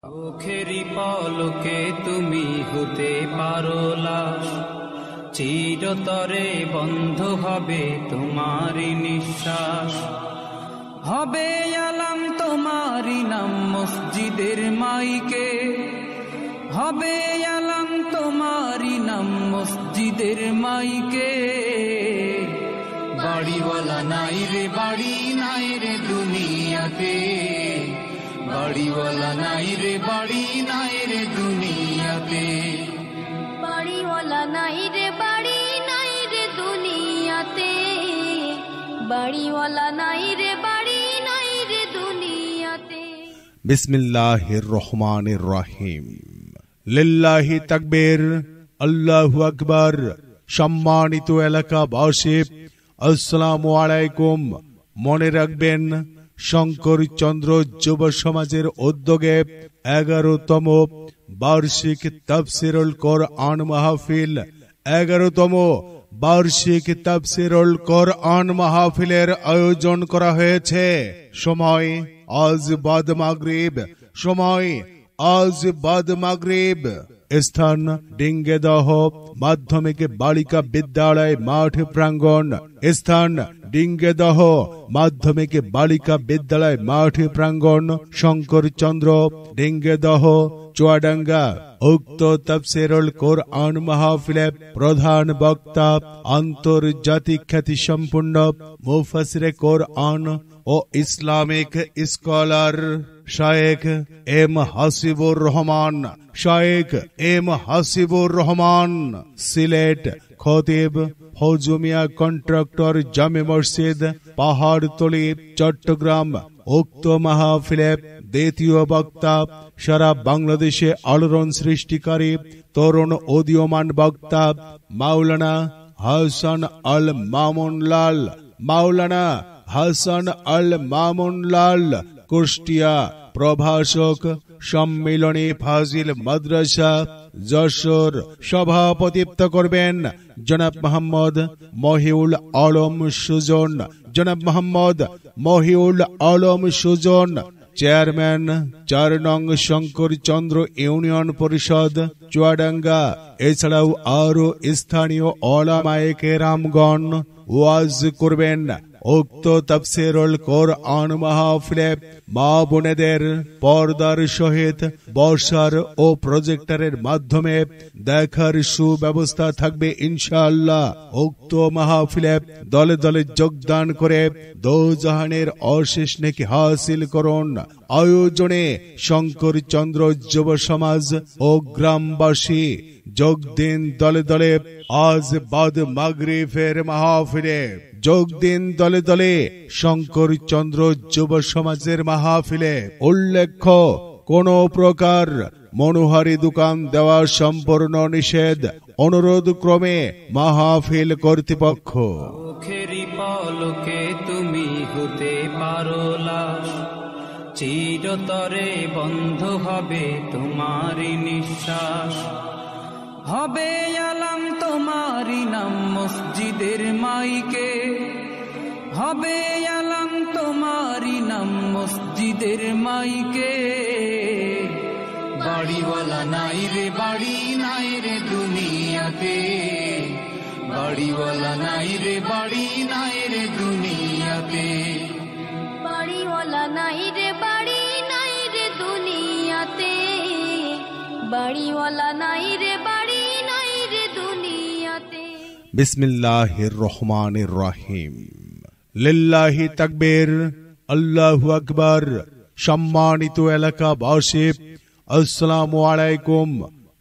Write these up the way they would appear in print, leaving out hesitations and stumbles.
চোখেরই পলকে তুমি হতে পারো লাশ, চিরতরে বন্ধ হবে তোমারই নিঃশ্বাস। হবে আলাম তোমারই নাম মসজিদের মাইকে, হবে আলাম তোমারই নাম মসজিদের মাইকে। বাড়িওয়ালা নাই রে বাড়ি নাই রে দুনিয়াতে, বাড়িওয়ালা নাই রে বাড়ি নাই রে দুনিয়াতে। বাড়িওয়ালা নাই রে বাড়ি নাই রে দুনিয়াতে, বাড়িওয়ালা নাই রে বাড়ি নাই রে দুনিয়াতে। বিসমিল্লাহির রহমানির রহিম। লিল্লাহি তাকবীর, আল্লাহু আকবার। সম্মানিত এলাকাবাসী, আসসালামু আলাইকুম। মনে রাখবেন, শঙ্করচন্দ্র যুব সমাজের উদ্যোগে 11তম বার্ষিক তাফসীরুল কোরআন মাহফিল, 11তম বার্ষিক তাফসীরুল কোরআন মাহফিলের আয়োজন করা হয়েছে। সময় আজ বাদ মাগরিব, সময় আজ বাদ মাগরিব। স্থান ডিঙ্গেদহ মাধ্যমিক বালিকা বিদ্যালয় মাঠ প্রাঙ্গণ, স্থান ডিঙ্গেদহ মাধ্যমিক বালিকা বিদ্যালয় মাঠ প্রাঙ্গণ, শঙ্করচন্দ্র, ডিঙ্গেদহ, চুয়াডাঙ্গা। উক্ত তাফসীরুল কোরআন মাহফিলে প্রধান বক্তা আন্তর্জাতিক খ্যাতি সম্পন্ন মুফাসসিরে কোরআন ও ইসলামিক স্কলার শায়েখ এম হাসিবুর রহমান, শায়েখ এম হাসিবুর রহমান। সিলেট খতিব ফৌজুমিয়া কন্ট্রাক্টর জামে মসজিদ, পাহাড়তলী, চট্টগ্রাম। উক্ত মাহফিলে দ্বিতীয় বক্তা সারা বাংলাদেশে আলোড়ন সৃষ্টিকারী তরুণ উদীয়মান বক্তা মাওলানা হাসান আল মামুন লাল, মাওলানা হাসান আল মামুন লাল কুষ্টিয়া। প্রভাষক সম্মিলনী ফাজিল মাদ্রাসা যশোর। সভাপতিত্ব করবেন জনাব মোহাম্মদ মহিউল আলম সুজন, জনাব মোহাম্মদ মহিউল আলম সুজন। চেয়ারম্যান 4 নং শঙ্করচন্দ্র ইউনিয়ন পরিষদ, চুয়াডাঙ্গা। এছাড়াও আরো স্থানীয় ওলামায়ে কেরামগণ ওয়াজ করবেন। উক্ত তাফসীরুল কোরআন মাহফিলে মা বোনেদের পর্দার সহিত বসার ও প্রজেক্টরের মাধ্যমে দেখার সুব্যবস্থা থাকবে ইনশাআল্লাহ। উক্ত মাহফিলে দলে দলে যোগদান করে দোজাহানের অশেষ নেকি হাসিল করুন। আয়োজনে শঙ্করচন্দ্র যুব সমাজ ও গ্রামবাসী যোগ দিন দলে দলে। আজ বাদ মাগরিবের মাহফিলে যোগ দিন দলে দলে শঙ্করচন্দ্র যুব সমাজের মাহফিলে। উল্লেখ্য, কোন প্রকার মনোহারি দোকান দেওয়া সম্পূর্ণ নিষেধ। অনুরোধ ক্রমে মাহফিল কর্তৃপক্ষ। চোখেরই পলকে তুমি হতে পারো লাশ, চিরতরে বন্ধ হবে তোমারই নিঃশ্বাস। হবে আলাম তোমারই নাম মসজিদের মাইকে, হবে আলাম তোমারই নাম মসজিদের মাইকে। বাড়িওয়ালা নাই রে বাড়ি নাই রে দুনিয়াতে, বাড়িওয়ালা নাই রে বাড়ি নাই রে দুনিয়াতে। বাড়িওয়ালা নাই রে বাড়ি নাই রে দুনিয়াতে, বাড়িওয়ালা নাই রে বাড়ি নাই রে দুনিয়াতে। বিসমিল্লাহির রহমানির রহিম। লিল্লাহি তাকবীর, আল্লাহু আকবার। সম্মানিত এলাকাবাসী, আসসালামু আলাইকুম।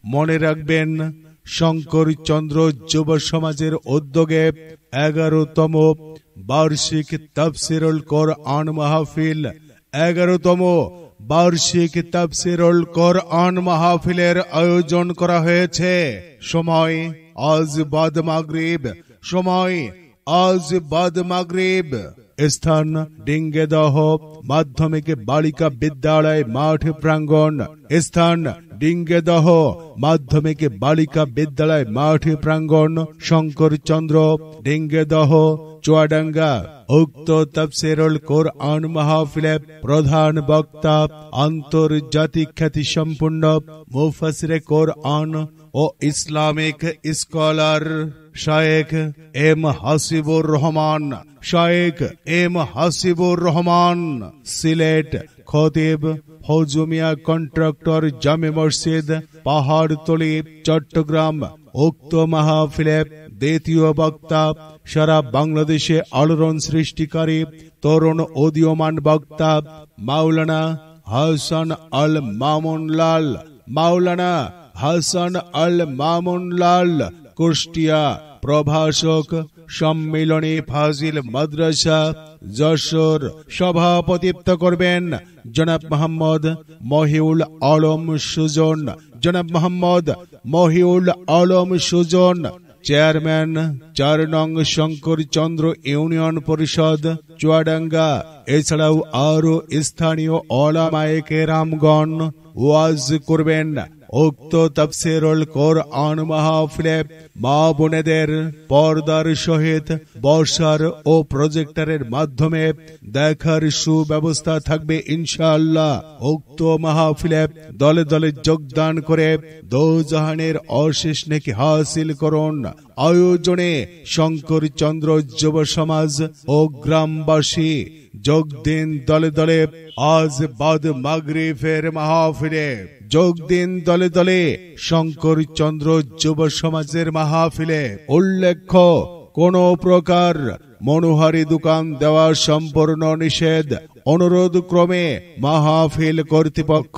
মনে রাখবেন, শঙ্করচন্দ্র যুব সমাজের উদ্যোগে 11তম বার্ষিক তাফসীরুল কোরআন মাহফিল, 11তম বার্ষিক তাফসীরুল কোরআন মাহফিলের আয়োজন করা হয়েছে। সময় আজ বাদ মাগরিব, সময় আজ বাদ মাগরিব। স্থান ডিঙ্গেদহ মাধ্যমিক বালিকা বিদ্যালয় মাঠ প্রাঙ্গণ, স্থান ডিঙ্গেদহ মাধ্যমিক বালিকা বিদ্যালয় মাঠ প্রাঙ্গণ, শঙ্করচন্দ্র, ডিঙ্গেদহ, চুয়াডাঙ্গা। উক্ত তাফসীরুল কোরআন মাহফিলে প্রধান বক্তা আন্তর্জাতিক খ্যাতি সম্পন্ন মুফাসসিরে কোরআন ও ইসলামিক স্কলার শায়েখ এম হাসিবুর রহমান, শায়েখ এম হাসিবুর রহমান, সিলেট। খতিব ফৌজুমিয়া কন্ট্রাক্টর, জামে মসজিদ, পাহাড়তলী, চট্টগ্রাম। উক্ত মাহফিলে দ্বিতীয় বক্তা সারা বাংলাদেশে আলোড়ন সৃষ্টিকারী তরুণ উদীয়মান বক্তা মাওলানা হাসান আল মামুন লাল, মাওলানা হাসান আল মামুন লাল, কুষ্টিয়া। প্রভাষক সম্মিলনী ফাজিল মাদ্রাসা, যশোর। সভাপতিত্ব করবেন জনাব মোহাম্মদ মহিউল আলম সুজন, জনাব মোহাম্মদ মহিউল আলম সুজন। চেয়ারম্যান 4 নং শঙ্করচন্দ্র ইউনিয়ন পরিষদ, চুয়াডাঙ্গা। এছাড়াও আরো স্থানীয় ওলামায়ে কেরামগণ ওয়াজ করবেন। উক্ত তাফসীরুল কোরআন মাহফিলে মা বোনেদের পর্দার সহিত বসার ও প্রজেক্টরের মাধ্যমে দেখার সুব্যবস্থা থাকবে ইনশাআল্লাহ। উক্ত মাহফিলে দলে দলে যোগদান করে দোজাহানের অশেষ নেকি হাসিল করুন। আয়োজনে শঙ্করচন্দ্র যুব সমাজ ও গ্রামবাসী যোগ দিন দলে দলে। আজ বাদ মাগরিবের মাহফিলে যোগ দিন দলে দলে শঙ্করচন্দ্র যুব সমাজের মাহফিলে। উল্লেখ্য, কোন প্রকার মনোহারী দোকান দেওয়া সম্পূর্ণ নিষেধ। অনুরোধ ক্রমে মাহফিল কর্তৃপক্ষ